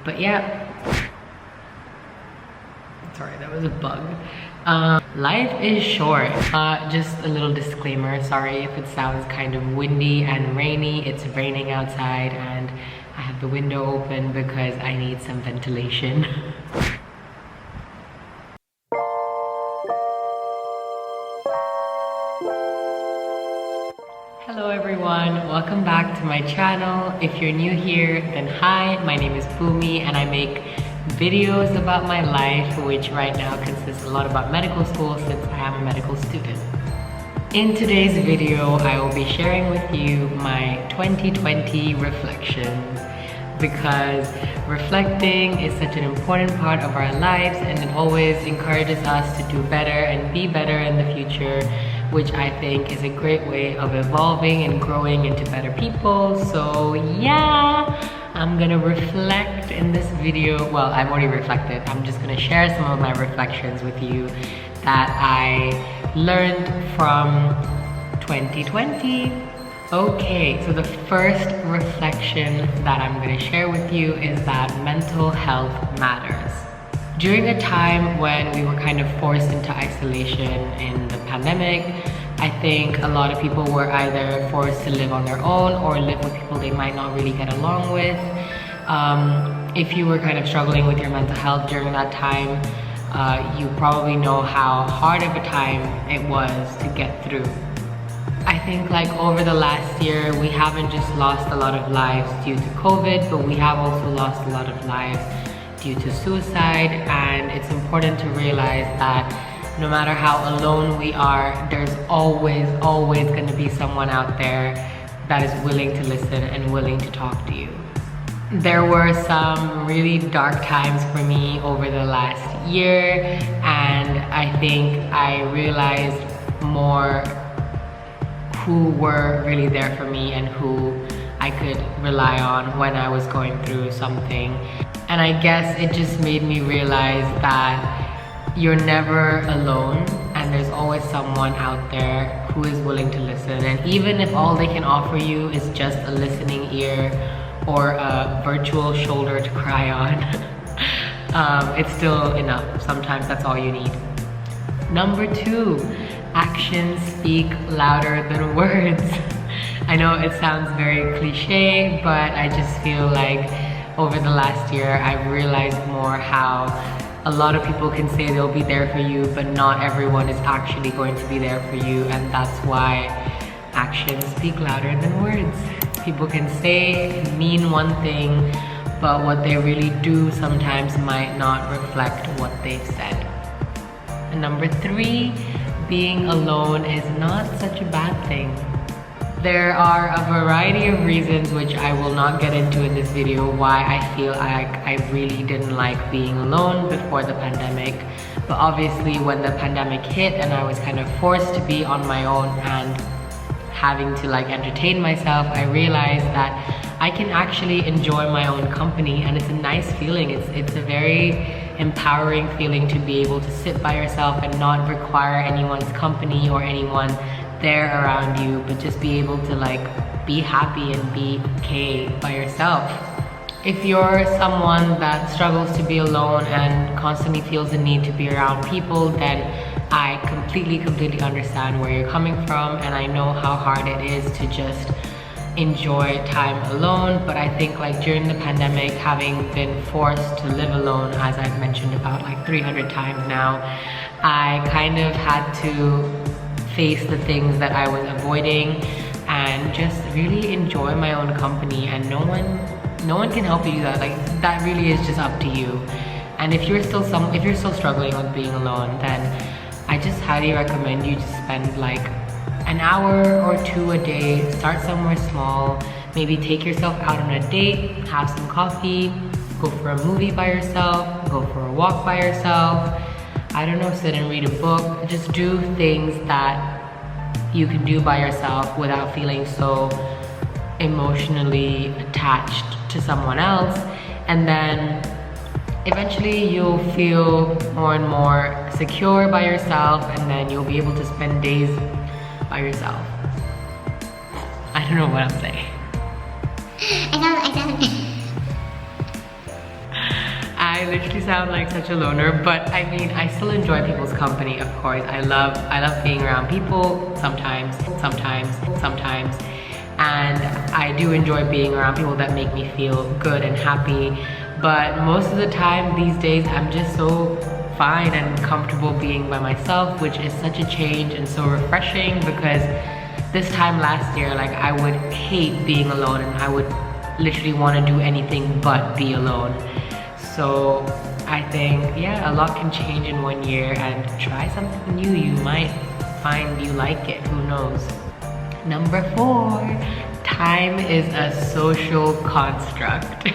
But yeah, sorry, that was a bug. Life is short. Just a little disclaimer, sorry if it sounds kind of windy and rainy. It's raining outside and I have the window open because I need some ventilation. Hello everyone, welcome back to my channel. If you're new here, then hi, my name is Bhumi and I make videos about my life, which right now consists a lot about medical school since I am a medical student. In today's video, I will be sharing with you my 2020 reflections, because reflecting is such an important part of our lives and it always encourages us to do better and be better in the future, which I think is a great way of evolving and growing into better people. So yeah, I'm gonna reflect in this video. Well, I've already reflected. I'm just gonna share some of my reflections with you that I learned from 2020. Okay, so the first reflection that I'm gonna share with you is that mental health matters. During a time when we were kind of forced into isolation in the pandemic, I think a lot of people were either forced to live on their own or live with people they might not really get along with. If you were kind of struggling with your mental health during that time, you probably know how hard of a time it was to get through. I think like over the last year, we haven't just lost a lot of lives due to COVID, but we have also lost a lot of lives due to suicide, and it's important to realize that no matter how alone we are, there's always going to be someone out there that is willing to listen and willing to talk to you. There were some really dark times for me over the last year, and I think I realized more who were really there for me and who I could rely on when I was going through something. And I guess it just made me realize that you're never alone and there's always someone out there who is willing to listen. And even if all they can offer you is just a listening ear or a virtual shoulder to cry on, it's still enough. Sometimes that's all you need. Number 2, actions speak louder than words. I know it sounds very cliche, but I just feel like over the last year, I've realized more how a lot of people can say they'll be there for you, but not everyone is actually going to be there for you, and that's why actions speak louder than words. People can say and mean one thing, but what they really do sometimes might not reflect what they've said. And number 3, being alone is not such a bad thing. There are a variety of reasons, which I will not get into in this video, why I feel like I really didn't like being alone before the pandemic. But obviously when the pandemic hit and I was kind of forced to be on my own and having to like entertain myself, I realized that I can actually enjoy my own company, and it's a nice feeling. It's a very empowering feeling to be able to sit by yourself and not require anyone's company or anyone there around you, but just be able to like be happy and be okay by yourself. If you're someone that struggles to be alone and constantly feels the need to be around people, then I completely understand where you're coming from, and I know how hard it is to just enjoy time alone. But I think like during the pandemic, having been forced to live alone, as I've mentioned about like 300 times now, I kind of had to face the things that I was avoiding and just really enjoy my own company, and no one can help you do that. Like that really is just up to you. And if you're still struggling with being alone, then I just highly recommend you to spend like an hour or 2 a day. Start somewhere small, maybe take yourself out on a date, have some coffee, go for a movie by yourself, go for a walk by yourself, I don't know, sit and read a book. Just do things that you can do by yourself without feeling so emotionally attached to someone else. And then eventually you'll feel more and more secure by yourself, and then you'll be able to spend days by yourself. I don't know what I'm saying. I know. I literally sound like such a loner, but I mean, I still enjoy people's company, of course. I love being around people sometimes, and I do enjoy being around people that make me feel good and happy. But most of the time these days, I'm just so fine and comfortable being by myself, which is such a change and so refreshing, because this time last year, like, I would hate being alone and I would literally want to do anything but be alone. So I think, yeah, a lot can change in 1 year, and try something new. You might find you like it, who knows. Number 4, time is a social construct.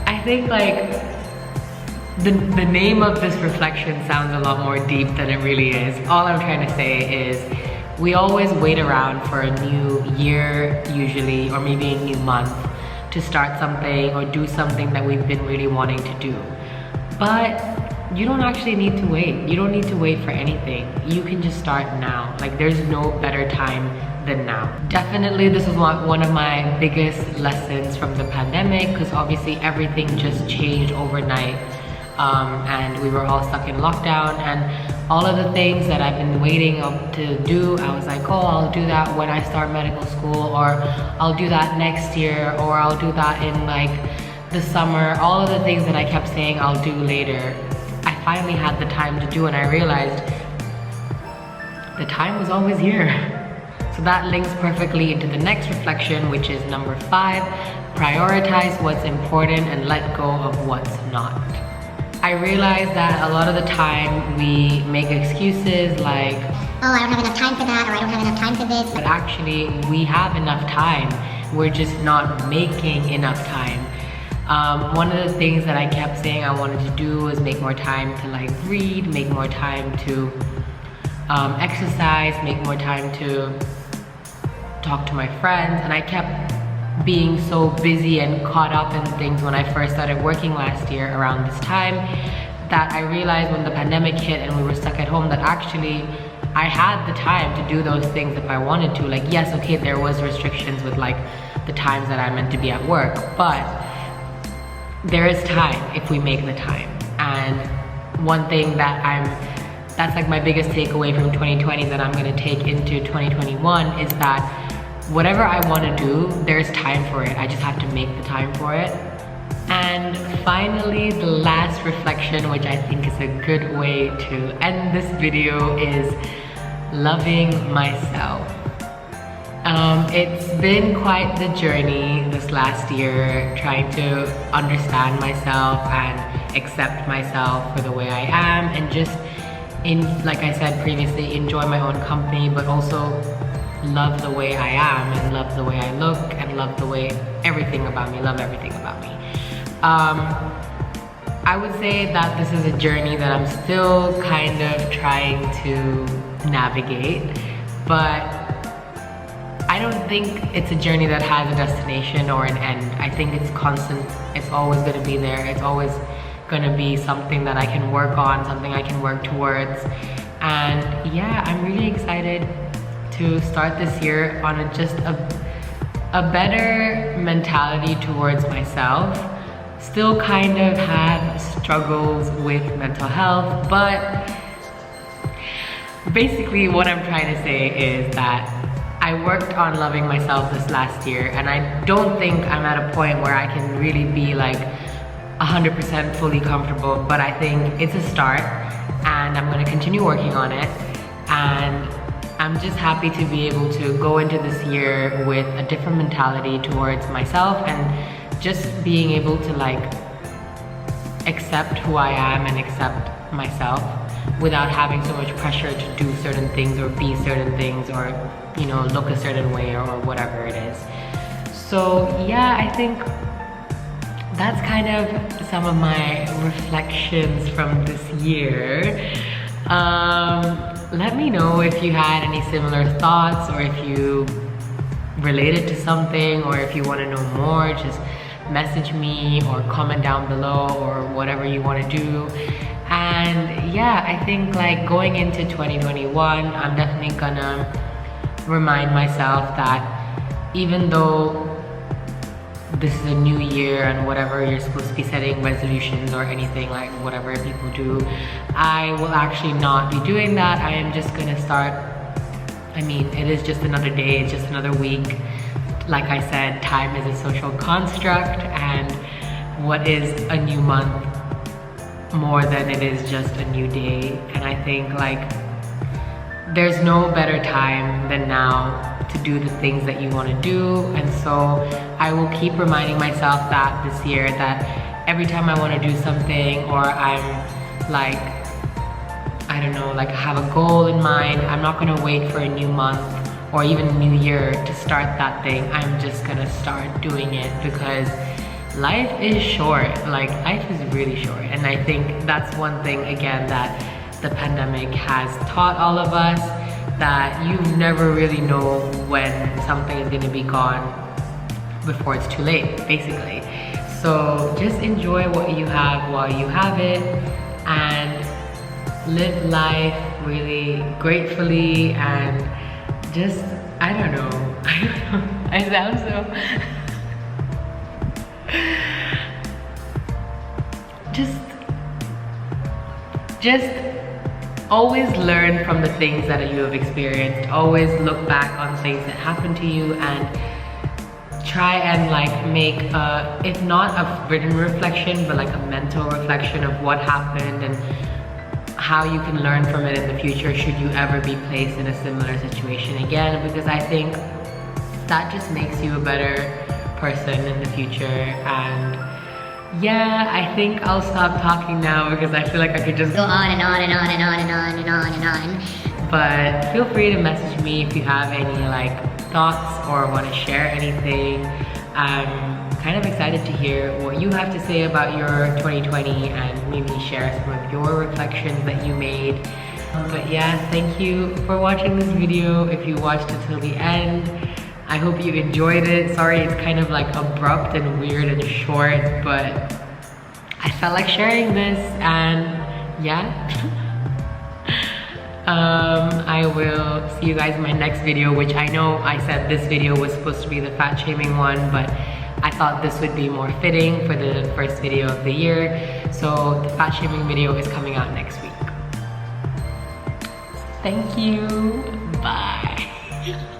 I think like the name of this reflection sounds a lot more deep than it really is. All I'm trying to say is we always wait around for a new year usually, or maybe a new month, to start something or do something that we've been really wanting to do. But you don't actually need to wait. You don't need to wait for anything. You can just start now. Like, there's no better time than now. Definitely this was one of my biggest lessons from the pandemic, because obviously everything just changed overnight. And we were all stuck in lockdown, and all of the things that I've been waiting to do, I was like, oh, I'll do that when I start medical school, or I'll do that next year, or I'll do that in like the summer. All of the things that I kept saying I'll do later, I finally had the time to do, and I realized the time was always here. So that links perfectly into the next reflection, which is number 5, prioritize what's important and let go of what's not. I realized that a lot of the time we make excuses like, oh, I don't have enough time for that, or I don't have enough time for this. But actually, we have enough time. We're just not making enough time. One of the things that I kept saying I wanted to do was make more time to like read, make more time to exercise, make more time to talk to my friends, and I kept being so busy and caught up in things when I first started working last year around this time, that I realized when the pandemic hit and we were stuck at home that actually I had the time to do those things if I wanted to. Like, yes, okay, there was restrictions with like the times that I'm meant to be at work, but there is time if we make the time. And one thing that's like my biggest takeaway from 2020 that I'm gonna take into 2021 is that whatever I want to do, there's time for it. I just have to make the time for it. And finally, the last reflection, which I think is a good way to end this video, is loving myself. It's been quite the journey this last year, trying to understand myself and accept myself for the way I am, and just, like I said previously, enjoy my own company, but also love the way I am, and love the way I look, and love the way everything about me, love everything about me. I would say that this is a journey that I'm still kind of trying to navigate, but I don't think it's a journey that has a destination or an end. I think it's constant. It's always going to be there. It's always going to be something that I can work on, something I can work towards. And yeah, I'm really excited to start this year on just a better mentality towards myself. Still kind of have struggles with mental health, but basically what I'm trying to say is that I worked on loving myself this last year, and I don't think I'm at a point where I can really be like 100% fully comfortable, but I think it's a start, and I'm going to continue working on it. And I'm just happy to be able to go into this year with a different mentality towards myself, and just being able to like accept who I am and accept myself without having so much pressure to do certain things or be certain things, or, you know, look a certain way, or whatever it is. So yeah, I think that's kind of some of my reflections from this year. Let me know if you had any similar thoughts, or if you related to something, or if you want to know more, just message me or comment down below, or whatever you want to do. And yeah, I think like going into 2021, I'm definitely gonna remind myself that even though this is a new year and whatever you're supposed to be setting resolutions or anything like whatever people do, I will actually not be doing that. I am just gonna start, I mean, it is just another day, it's just another week. Like I said, time is a social construct, and what is a new month more than it is just a new day? And I think like there's no better time than now to do the things that you want to do. And so I will keep reminding myself that this year, that every time I want to do something, or I'm like, I don't know, like I have a goal in mind, I'm not going to wait for a new month or even a new year to start that thing. I'm just going to start doing it, because life is short. Like, life is really short. And I think that's one thing, again, that the pandemic has taught all of us, that you never really know when something is going to be gone before it's too late, basically. So just enjoy what you have while you have it, and live life really gratefully, and just, I don't know, I sound so just always learn from the things that you have experienced. Always look back on things that happened to you and try and like make a, if not a written reflection, but like a mental reflection of what happened and how you can learn from it in the future should you ever be placed in a similar situation again, because I think that just makes you a better person in the future. And yeah, I think I'll stop talking now, because I feel like I could just Go on and on and on and on and on and on and on. But feel free to message me if you have any like thoughts or want to share anything. I'm kind of excited to hear what you have to say about your 2020 and maybe share some of your reflections that you made. But yeah, thank you for watching this video. If you watched it till the end, I hope you enjoyed it. Sorry it's kind of like abrupt and weird and short, but I felt like sharing this, and yeah. I will see you guys in my next video, which I know I said this video was supposed to be the fat shaming one, but I thought this would be more fitting for the first video of the year. So the fat shaming video is coming out next week. Thank you. Bye.